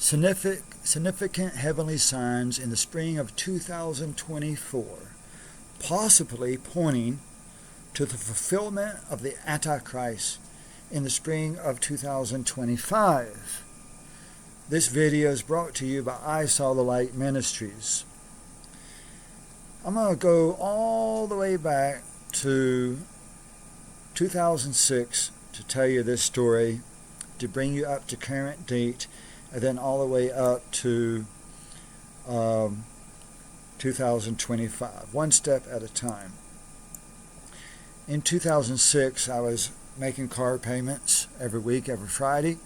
Significant heavenly signs in the spring of 2024, possibly pointing to the fulfillment of the Antichrist in the spring of 2025. This video is brought to you by I Saw the Light Ministries. I'm going to go all the way back to 2006 to tell you this story, to bring you up to current date, and then all the way up to 2025, one step at a time. In 2006, I was making car payments every week, every Friday,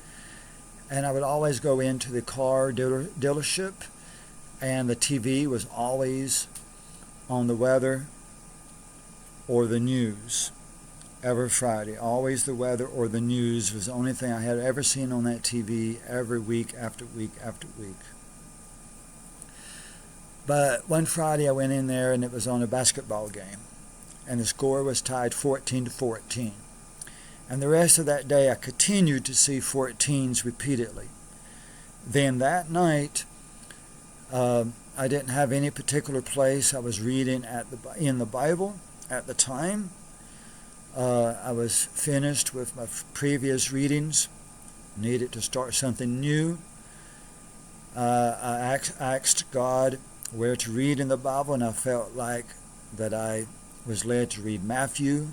and I would always go into the car dealership, and the TV was always on the weather or the news. Every Friday, always the weather or the news was the only thing I had ever seen on that TV every week after week after week. But one Friday I went in there and it was on a basketball game, and the score was tied 14-14. And the rest of that day I continued to see 14s repeatedly. Then that night, I didn't have any particular place I was reading in the Bible at the time. I was finished with my previous readings, needed to start something new. I asked God where to read in the Bible, and I felt like that I was led to read Matthew.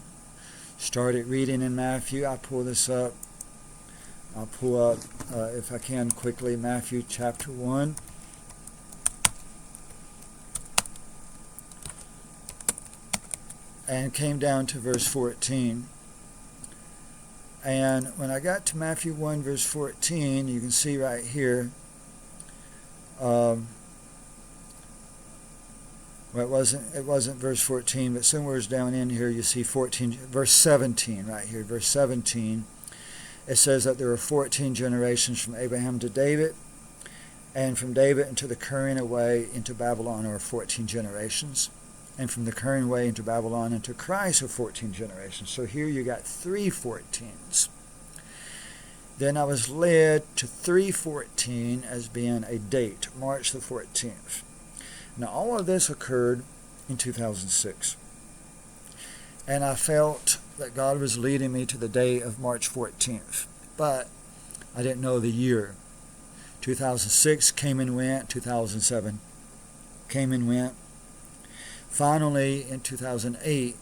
Started reading in Matthew. I'll pull this up. I'll pull up, if I can quickly, Matthew chapter 1. And came down to verse 14. And when I got to Matthew 1 verse 14, you can see right here, well, it wasn't verse 14, but somewhere down in here you see 14, verse 17 right here, verse 17. It says that there were 14 generations from Abraham to David, and from David into the carrying away into Babylon are 14 generations. And from the carrying away into Babylon into Christ are 14 generations. So here you got 3 14s. Then I was led to 314 as being a date, March the 14th. Now all of this occurred in 2006. And I felt that God was leading me to the day of March 14th. But I didn't know the year. 2006 came and went. 2007 came and went. Finally, in 2008,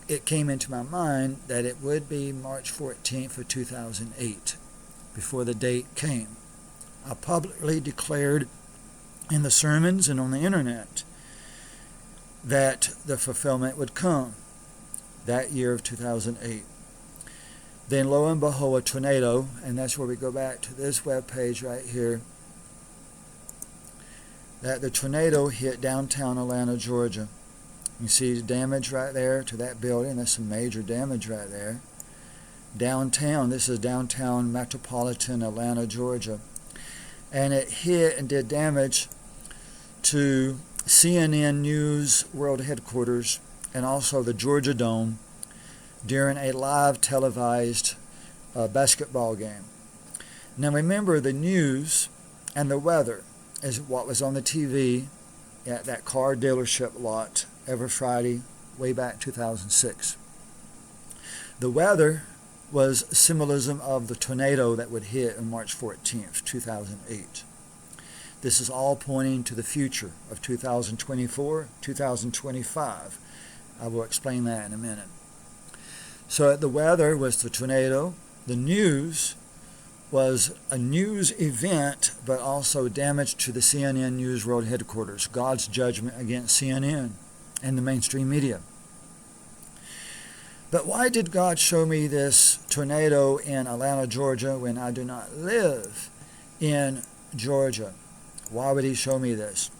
it came into my mind that it would be March 14th of 2008 before the date came. I publicly declared in the sermons and on the internet that the fulfillment would come that year of 2008. Then lo and behold, a tornado, and that's where we go back to this web page right here, that the tornado hit downtown Atlanta, Georgia. You see the damage right there to that building. That's some major damage right there. Downtown, this is downtown metropolitan Atlanta, Georgia. And it hit and did damage to CNN News World Headquarters and also the Georgia Dome during a live televised basketball game. Now remember, the news and the weather is what was on the TV at that car dealership lot every Friday way back 2006. The weather was symbolism of the tornado that would hit on March 14th, 2008. This is all pointing to the future of 2024, 2025. I will explain that in a minute. So the weather was the tornado. The news was a news event, but also damage to the CNN News World Headquarters, God's judgment against CNN and the mainstream media. But why did God show me this tornado in Atlanta, Georgia, when I do not live in Georgia? Why would he show me this?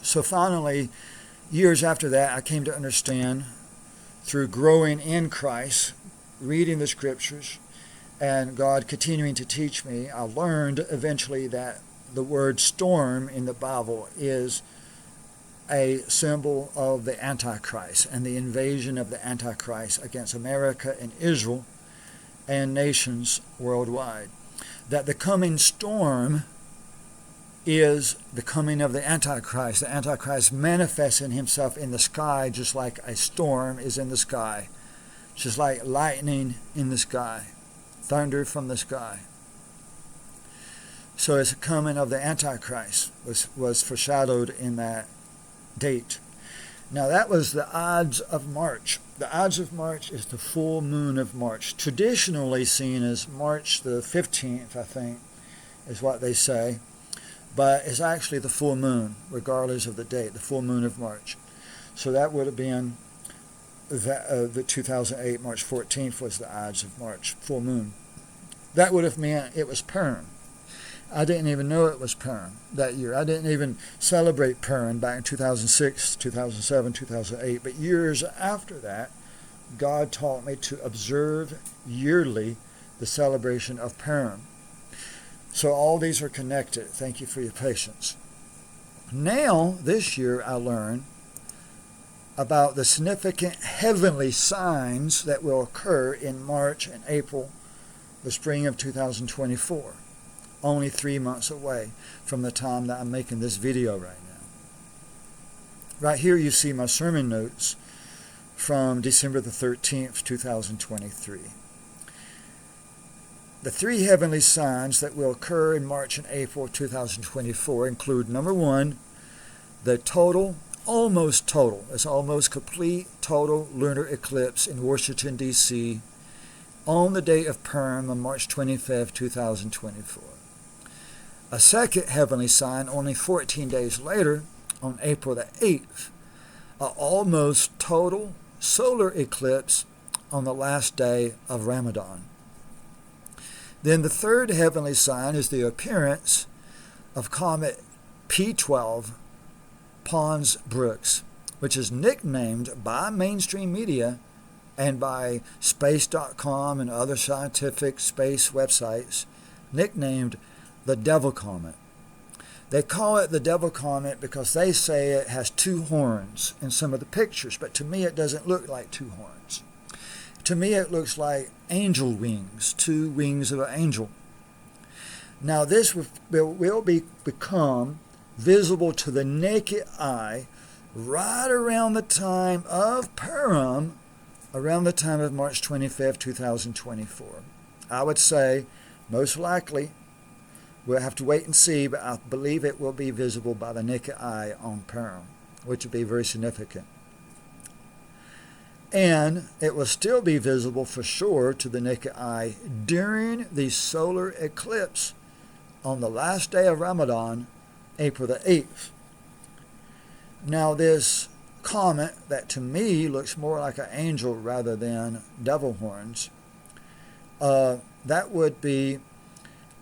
So finally, years after that, I came to understand through growing in Christ, reading the scriptures, and God continuing to teach me, I learned eventually that the word storm in the Bible is a symbol of the Antichrist and the invasion of the Antichrist against America and Israel and nations worldwide. That the coming storm is the coming of the Antichrist. The Antichrist manifesting himself in the sky just like a storm is in the sky, just like lightning in the sky, thunder from the sky. So it's the coming of the Antichrist was foreshadowed in that date. Now that was the Ides of March. The Ides of March is the full moon of March, traditionally seen as March the 15th, I think, is what they say. But it's actually the full moon, regardless of the date, the full moon of March. So that would have been the 2008, March 14th was the Ides of March, full moon. That would have meant it was Purim. I didn't even know it was Purim that year. I didn't even celebrate Purim back in 2006, 2007, 2008. But years after that, God taught me to observe yearly the celebration of Purim. So all these are connected. Thank you for your patience. Now, this year, I learned about the significant heavenly signs that will occur in March and April, the spring of 2024. Only 3 months away from the time that I'm making this video right now. Right here you see my sermon notes from December the 13th, 2023. The 3 heavenly signs that will occur in March and April 2024 include, number 1, the almost complete total lunar eclipse in Washington, D.C. on the day of Purim on March 25th, 2024. A second heavenly sign only 14 days later, on April the 8th, an almost total solar eclipse on the last day of Ramadan. Then the third heavenly sign is the appearance of Comet P12 Pons Brooks, which is nicknamed by mainstream media and by space.com and other scientific space websites, nicknamed the Devil Comet. They call it the Devil Comet because they say it has 2 horns in some of the pictures, but to me it doesn't look like 2 horns. To me it looks like angel wings, 2 wings of an angel. Now this will become visible to the naked eye right around the time of Purim, around the time of March 25th, 2024. I would say most likely we'll have to wait and see, but I believe it will be visible by the naked eye on Purim, which would be very significant. And it will still be visible for sure to the naked eye during the solar eclipse on the last day of Ramadan, April the 8th. Now this comet that to me looks more like an angel rather than devil horns, that would be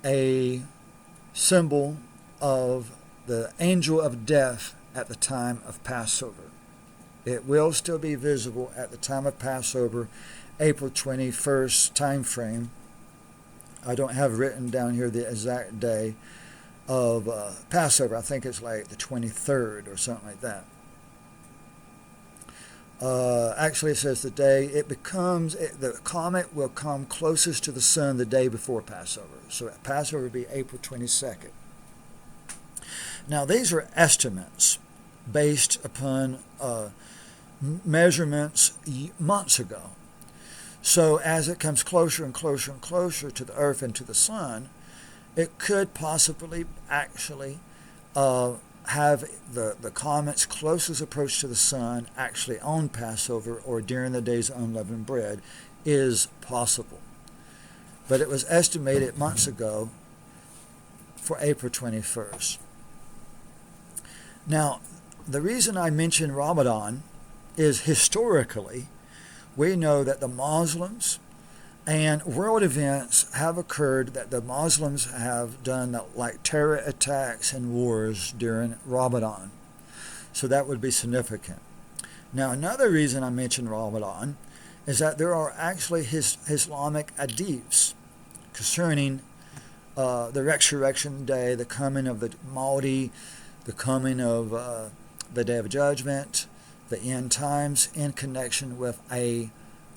a symbol of the angel of death at the time of Passover. It will still be visible at the time of Passover, April 21st time frame. I don't have written down here the exact day of Passover. I think it's like the 23rd or something like that. Actually, it says the day the comet will come closest to the sun the day before Passover. So Passover would be April 22nd. Now, these are estimates based upon measurements months ago. So as it comes closer and closer and closer to the earth and to the sun, it could possibly actually have the comet's closest approach to the sun actually on Passover or during the days of unleavened bread is possible. But it was estimated months ago for April 21st. Now, the reason I mention Ramadan is historically, we know that the Muslims and world events have occurred that the Muslims have done like terror attacks and wars during Ramadan. So that would be significant. Now, another reason I mention Ramadan is that there are actually Islamic hadiths concerning the resurrection day, the coming of the Mahdi, the coming of the Day of Judgment, the end times in connection with a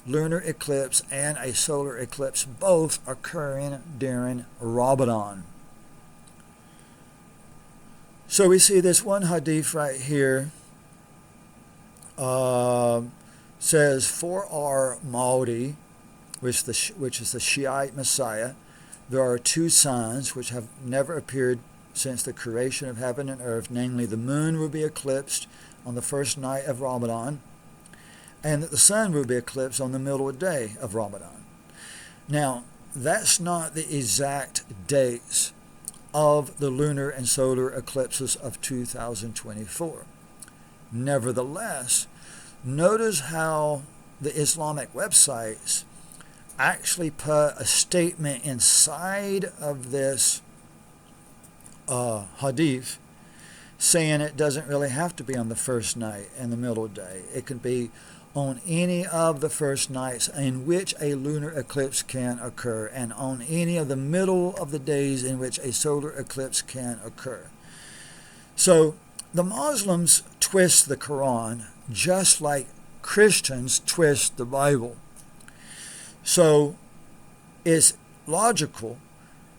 lunar eclipse and a solar eclipse, both occurring during Ramadan. So we see this one hadith right here says, for our Mahdi, which is the Shiite Messiah, there are two signs which have never appeared since the creation of heaven and earth, namely the moon will be eclipsed on the first night of Ramadan, and that the sun will be eclipsed on the middle day of Ramadan. Now, that's not the exact dates of the lunar and solar eclipses of 2024. Nevertheless, notice how the Islamic websites actually put a statement inside of this hadith saying it doesn't really have to be on the first night and the middle day. It can be on any of the first nights in which a lunar eclipse can occur, and on any of the middle of the days in which a solar eclipse can occur. So the Muslims twist the Quran just like Christians twist the Bible. So it's logical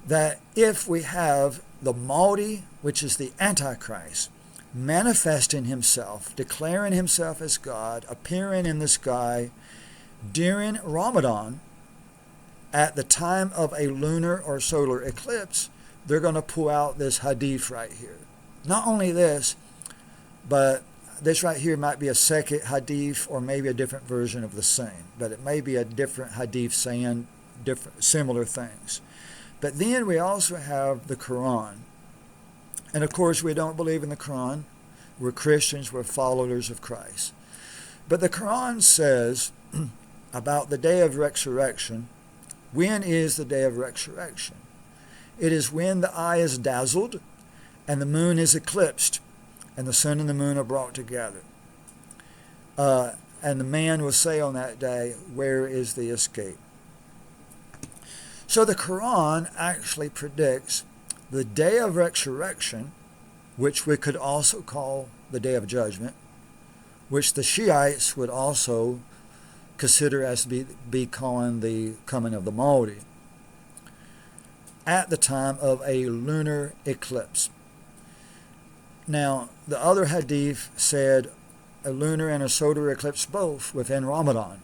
that if we have the Mahdi, which is the Antichrist, manifesting himself, declaring himself as God, appearing in the sky during Ramadan at the time of a lunar or solar eclipse, they're going to pull out this hadith right here. Not only this, but this right here might be a second hadith or maybe a different version of the same, but it may be a different hadith saying different, similar things. But then we also have the Quran. And of course, we don't believe in the Quran. We're Christians, we're followers of Christ. But the Quran says about the day of resurrection, when is the day of resurrection? It is when the eye is dazzled and the moon is eclipsed and the sun and the moon are brought together. And the man will say on that day, where is the escape? So the Quran actually predicts the day of resurrection, which we could also call the day of judgment, which the Shiites would also consider as be calling the coming of the Mahdi, at the time of a lunar eclipse. Now, the other hadith said a lunar and a solar eclipse both within Ramadan,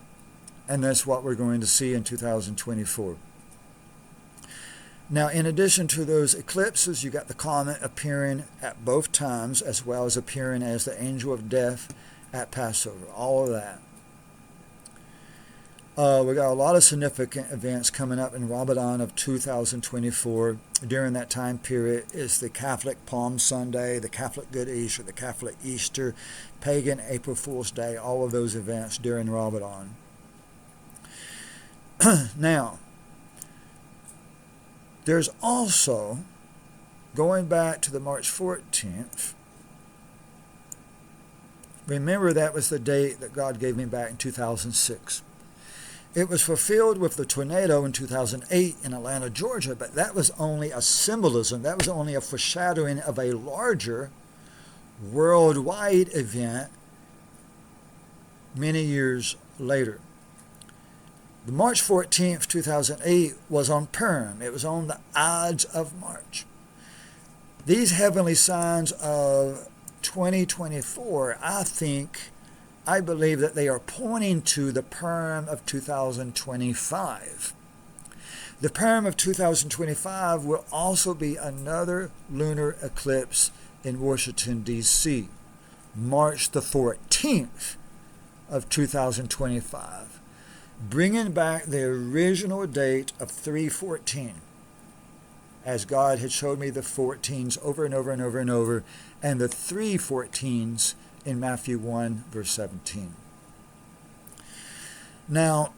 and that's what we're going to see in 2024. Now, in addition to those eclipses, you got the comet appearing at both times, as well as appearing as the angel of death at Passover. All of that. We got a lot of significant events coming up in Ramadan of 2024. During that time period is the Catholic Palm Sunday, the Catholic Good Easter, the Catholic Easter, Pagan April Fool's Day, all of those events during Ramadan. Now, there's also, going back to the March 14th, remember that was the date that God gave me back in 2006. It was fulfilled with the tornado in 2008 in Atlanta, Georgia, but that was only a symbolism. That was only a foreshadowing of a larger worldwide event many years later. The March 14th, 2008 was on Purim. It was on the Ides of March. These heavenly signs of 2024, I believe that they are pointing to the Purim of 2025. The Purim of 2025 will also be another lunar eclipse in Washington, D.C., March the 14th of 2025. Bringing back the original date of 3/14, as God had showed me the 14s over and over and over and over, and the 3/14s in Matthew 1, verse 17. Now,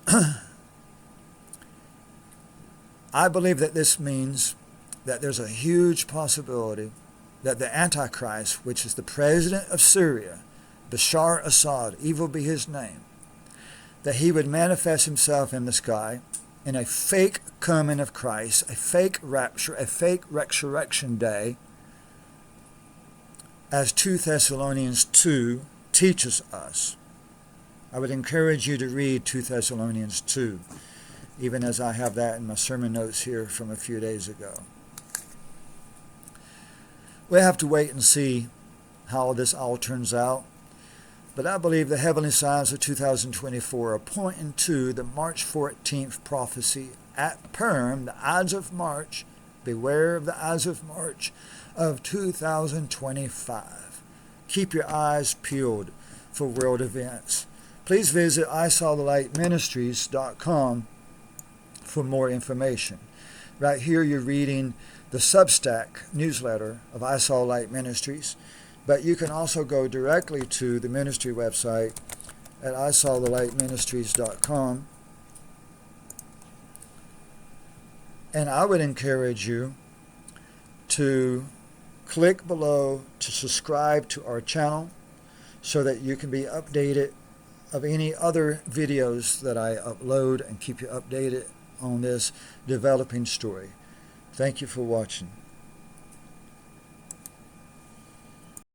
I believe that this means that there's a huge possibility that the Antichrist, which is the president of Syria, Bashar Assad, evil be his name, that he would manifest himself in the sky in a fake coming of Christ, a fake rapture, a fake resurrection day, as 2 Thessalonians 2 teaches us. I would encourage you to read 2 Thessalonians 2, even as I have that in my sermon notes here from a few days ago. We have to wait and see how this all turns out. But I believe the heavenly signs of 2024 are pointing to the March 14th prophecy at Purim, the Ides of March. Beware of the Ides of March of 2025. Keep your eyes peeled for world events. Please visit ISawTheLightMinistries.com for more information. Right here you're reading the Substack newsletter of I Saw Light Ministries. But you can also go directly to the ministry website at ISawTheLightMinistries.com. And I would encourage you to click below to subscribe to our channel so that you can be updated of any other videos that I upload and keep you updated on this developing story. Thank you for watching.